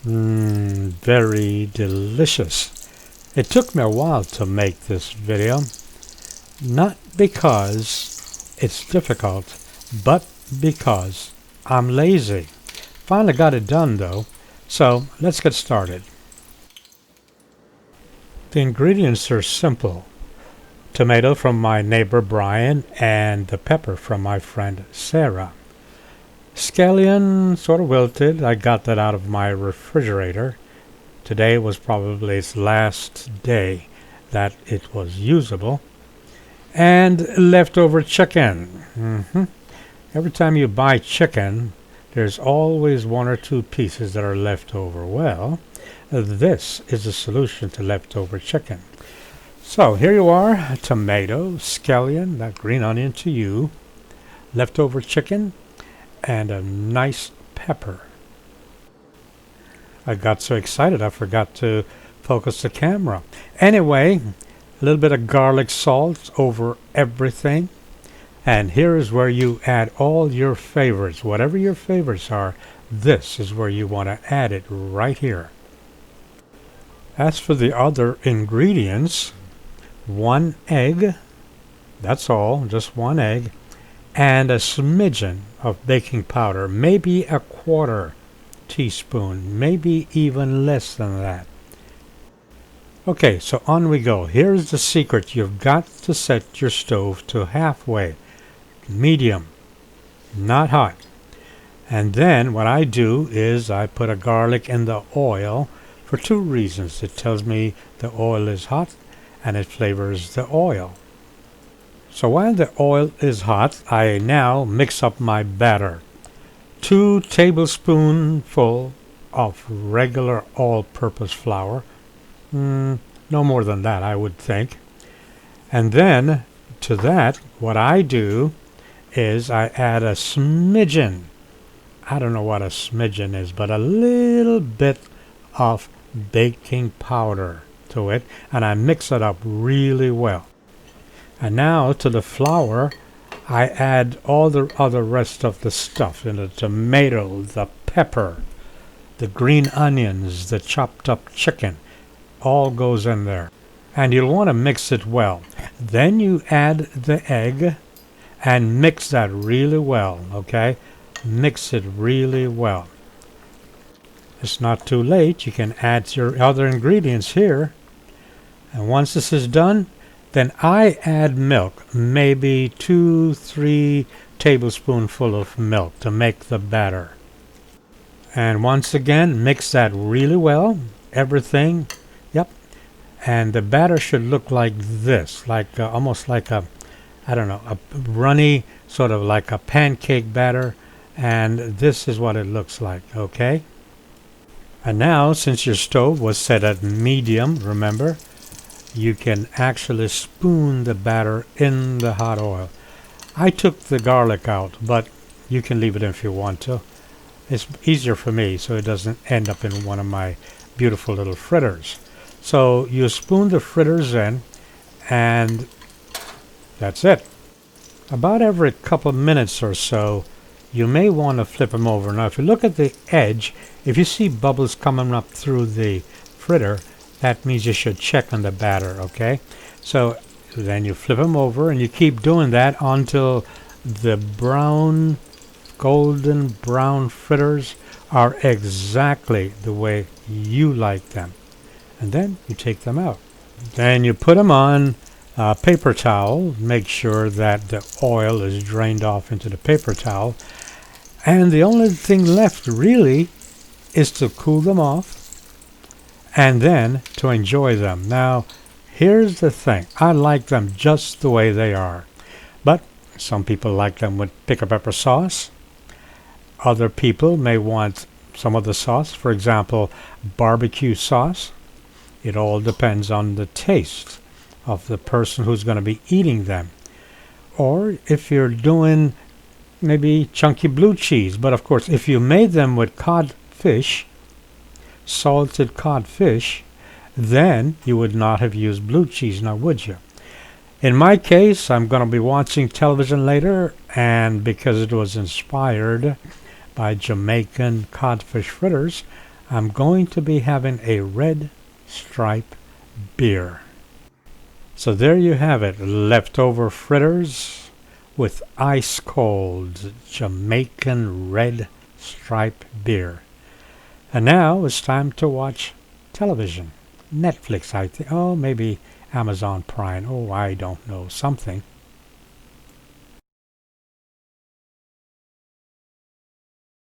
Very delicious. It took me a while to make this video, not because it's difficult, but because I'm lazy. Finally got it done though, so let's get started. The ingredients are simple. Tomato from my neighbor Brian and the pepper from my friend Sarah. Scallion sort of wilted. I got that out of my refrigerator. Today was probably its last day that it was usable. And leftover chicken. Every time you buy chicken, there's always one or two pieces that are left over. Well, this is a solution to leftover chicken. So here you are, tomato, scallion, that green onion to you, leftover chicken, and a nice pepper. I got so excited I forgot to focus the camera. Anyway, a little bit of garlic salt over everything. And here is where you add all your favorites. Whatever your favorites are, this is where you want to add it right here. As for the other ingredients, 1 egg, that's all, just 1 egg, and a smidgen of baking powder, maybe a 1/4 teaspoon, maybe even less than that. Okay, so on we go. Here's the secret. You've got to set your stove to halfway, medium, not hot. And then what I do is I put a garlic in the oil for 2 reasons. It tells me the oil is hot and it flavors the oil. So while the oil is hot, I now mix up my batter. 2 tablespoons of regular all-purpose flour. No more than that, I would think. And then to that, what I do is I add a smidgen. I don't know what a smidgen is, but a little bit of baking powder to it, and I mix it up really well. And now to the flour, I add all the other rest of the stuff in the tomato, the pepper, the green onions, the chopped up chicken, all goes in there. And you'll want to mix it well. Then you add the egg and mix that really well, okay? Mix it really well. It's not too late. You can add your other ingredients here. And once this is done, then I add milk, maybe 2-3 tablespoonfuls of milk to make the batter. And once again, mix that really well, everything. Yep. And the batter should look like this, like almost like a runny, sort of like a pancake batter. And this is what it looks like, okay? And now, since your stove was set at medium, remember, you can actually spoon the batter in the hot oil. I took the garlic out, but you can leave it if you want to. It's easier for me, so it doesn't end up in one of my beautiful little fritters. So you spoon the fritters in, and that's it. About every couple of minutes or so, you may want to flip them over. Now, if you look at the edge, if you see bubbles coming up through the fritter, that means you should check on the batter, okay? So then you flip them over, and you keep doing that until the brown, golden brown fritters are exactly the way you like them. And then you take them out. Then you put them on a paper towel. Make sure that the oil is drained off into the paper towel. And the only thing left really is to cool them off and then to enjoy them. Now, here's the thing. I like them just the way they are. But some people like them with pickle pepper sauce. Other people may want some of the sauce. For example, barbecue sauce. It all depends on the taste of the person who's going to be eating them. Or if you're doing maybe chunky blue cheese. But of course, if you made them with codfish, salted codfish, then you would not have used blue cheese, now would you? In my case, I'm going to be watching television later, and because it was inspired by Jamaican codfish fritters, I'm going to be having a red stripe beer. So there you have it, leftover fritters with ice cold Jamaican red stripe beer. And now it's time to watch television. Netflix, I think. Oh, maybe Amazon Prime. Oh, I don't know. Something.